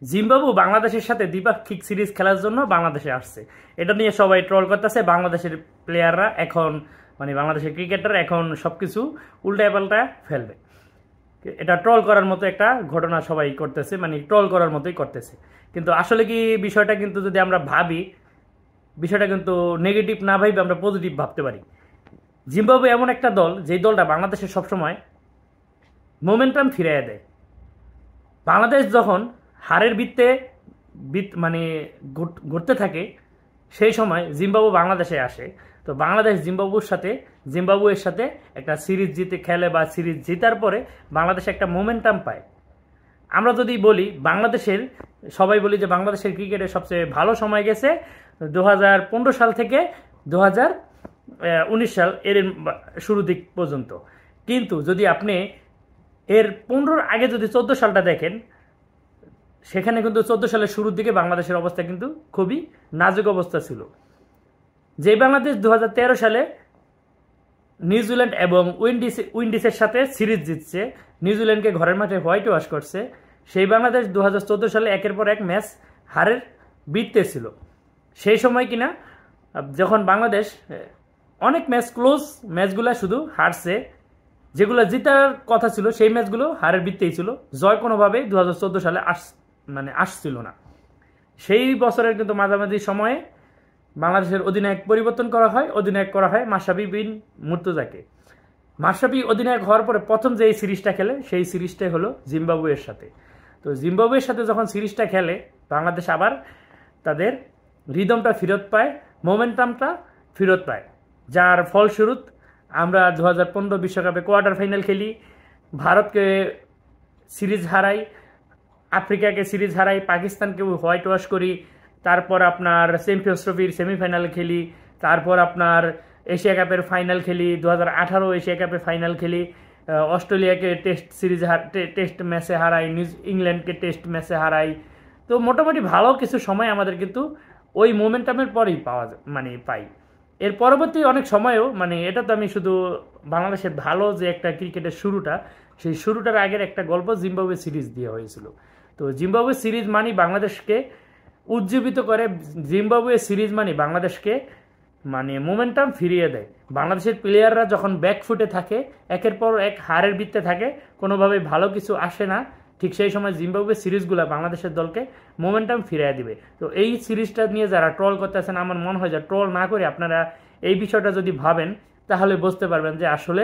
Zimbabwe বাংলাদেশের সাথে দ্বিপাক্ষিক সিরিজ খেলার জন্য বাংলাদেশে আসছে। এটা নিয়ে সবাই ট্রল করতেছে। বাংলাদেশের প্লেয়াররা এখন বাংলাদেশের ক্রিকেটাররা এখন সবকিছু উল্টায় পাল্টা ফেলবে। এটা ট্রল করার মতো একটা ঘটনা সবাই করতেছে, ট্রল করার মতোই করতেছে। কিন্তু আসলে কি বিষয়টা কিন্তু যদি আমরা ভাবি, বিষয়টা কিন্তু নেগেটিভ না ভাবি আমরা পজিটিভ ভাবতে পারি। জিম্বাবু এমন একটা দল, যেই দলটা বাংলাদেশের সবসময় মোমেন্টাম ফিরিয়ে দেয়। বাংলাদেশ যখন হারের বৃত্তে ঘুরতে থাকে, সেই সময় জিম্বাবু বাংলাদেশে আসে। তো বাংলাদেশ জিম্বাবুয়ের সাথে একটা সিরিজ জিতে খেলে বা সিরিজ জেতার পরে বাংলাদেশ একটা মোমেন্টাম পায়। আমরা যদি বলি সবাই বলি যে বাংলাদেশের ক্রিকেটের সবচেয়ে ভালো সময় গেছে 2015 সাল থেকে 2019 সাল এর শুরু দিক পর্যন্ত। কিন্তু যদি আপনি এর 15 আগে যদি 14 সালটা দেখেন, সেখানে কিন্তু 14 সালের শুরুর দিকে বাংলাদেশের অবস্থা কিন্তু খুবই নাজুক অবস্থা ছিল। যে বাংলাদেশ 2013 সালে নিউজিল্যান্ড এবং উইন্ডিজের সাথে সিরিজ জিতছে, নিউজিল্যান্ডকে ঘরের মাঠে হোয়াইট ওয়াশ করছে, সেই বাংলাদেশ 2014 সালে একের পর এক ম্যাচ হারের বৃত্তে ছিল। সেই সময় কিনা যখন বাংলাদেশ অনেক ম্যাচগুলো শুধু হারছে, যেগুলো জেতার কথা ছিল সেই ম্যাচগুলো হারের বৃত্তেই ছিল। জয় কোনোভাবেই 2014 সালে আসছিল না। সেই বছরের কিন্তু মাঝামাঝি সময়ে বাংলাদেশের অধিনায়ক পরিবর্তন করা হয় মাশরাফি বিন মুর্তজাকে। মাশরাফি অধিনায়ক হওয়ার পরে প্রথম যে সিরিজটা খেলে, সেই সিরিজটাই হলো জিম্বাবুয়ের সাথে। তো জিম্বাবুয়ের সাথে যখন সিরিজটা খেলে, বাংলাদেশ আবার তাদের রিদমটা ফেরত পায়, মোমেন্টামটা ফেরত পায়, যার ফলস্বরূপ আমরা 2015 বিশ্বকাপে কোয়ার্টার ফাইনাল খেলি, ভারতকে সিরিজ হারাই, আফ্রিকাকে সিরিজ হারাই, পাকিস্তানকে হোয়াইট ওয়াশ করি, তারপর আপনার চ্যাম্পিয়ন্স ট্রফির সেমিফাইনাল খেলি, তারপর আপনার এশিয়া কাপের ফাইনাল খেলি, 2018 এশিয়া কাপের ফাইনাল খেলি, অস্ট্রেলিয়াকে টেস্ট ম্যাচে হারাই, ইংল্যান্ডকে টেস্ট ম্যাচে হারাই। তো মোটামুটি ভালো কিছু সময় আমাদের কিন্তু ওই মোমেন্টামের পরেই পাই। এর পরবর্তী অনেক সময়েও এটা তো আমি শুধু বাংলাদেশের ভালো যে একটা ক্রিকেটের শুরুটা, সেই শুরুটার আগের একটা গল্প জিম্বাবুয়ে সিরিজ দিয়ে হয়েছিল। তো জিম্বাবুয়ে সিরিজ বাংলাদেশকে উজ্জীবিত করে, জিম্বাবুয়ে সিরিজ বাংলাদেশকে মোমেন্টাম ফিরিয়ে দেয়। বাংলাদেশের প্লেয়াররা যখন ব্যাকফুটে থাকে, একের পর এক হারের বৃত্তে থাকে, কোনোভাবে ভালো কিছু আসে না, ঠিক সেই সময় জিম্বাবুয়ে সিরিজগুলো বাংলাদেশের দলকে মোমেন্টাম ফিরিয়ে দিবে। তো এই সিরিজটা নিয়ে যারা ট্রল করতেছেন, আমার মনে হয় যে ট্রল না করে আপনারা এই বিষয়টা যদি ভাবেন, তাহলে বুঝতে পারবেন যে আসলে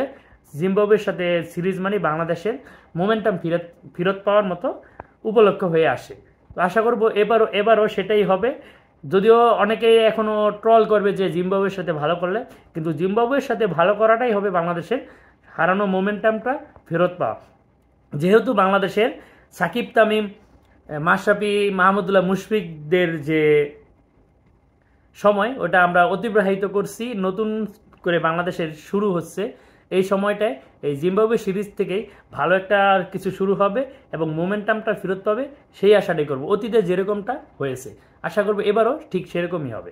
জিম্বাবুয়ের সাথে সিরিজ বাংলাদেশের মোমেন্টাম ফেরত পাওয়ার মতো উপলক্ষ হয়ে আসে। তো আশা করবো এবারও সেটাই হবে। যদিও অনেকেই এখনও ট্রল করবে যে জিম্বাবুয়ের সাথে ভালো করলে, কিন্তু জিম্বাবুয়ের সাথে ভালো করাটাই হবে বাংলাদেশের হারানো মোমেন্টামটা ফেরত পাওয়া। যেহেতু বাংলাদেশের সাকিব তামিম, মাশরাফি, মাহমুদুল্লাহ, মুশফিকদের যে সময়, ওটা আমরা অতিবাহিত করছি, নতুন করে বাংলাদেশের শুরু হচ্ছে। এই সময়টায় এই জিম্বাবুয়ে সিরিজ থেকেই ভালো একটা কিছু শুরু হবে এবং মোমেন্টামটা ফেরত পাবে, সেই আশাটাই করব। অতীতে যেরকমটা হয়েছে, আশা করব এবারও ঠিক সেরকমই হবে।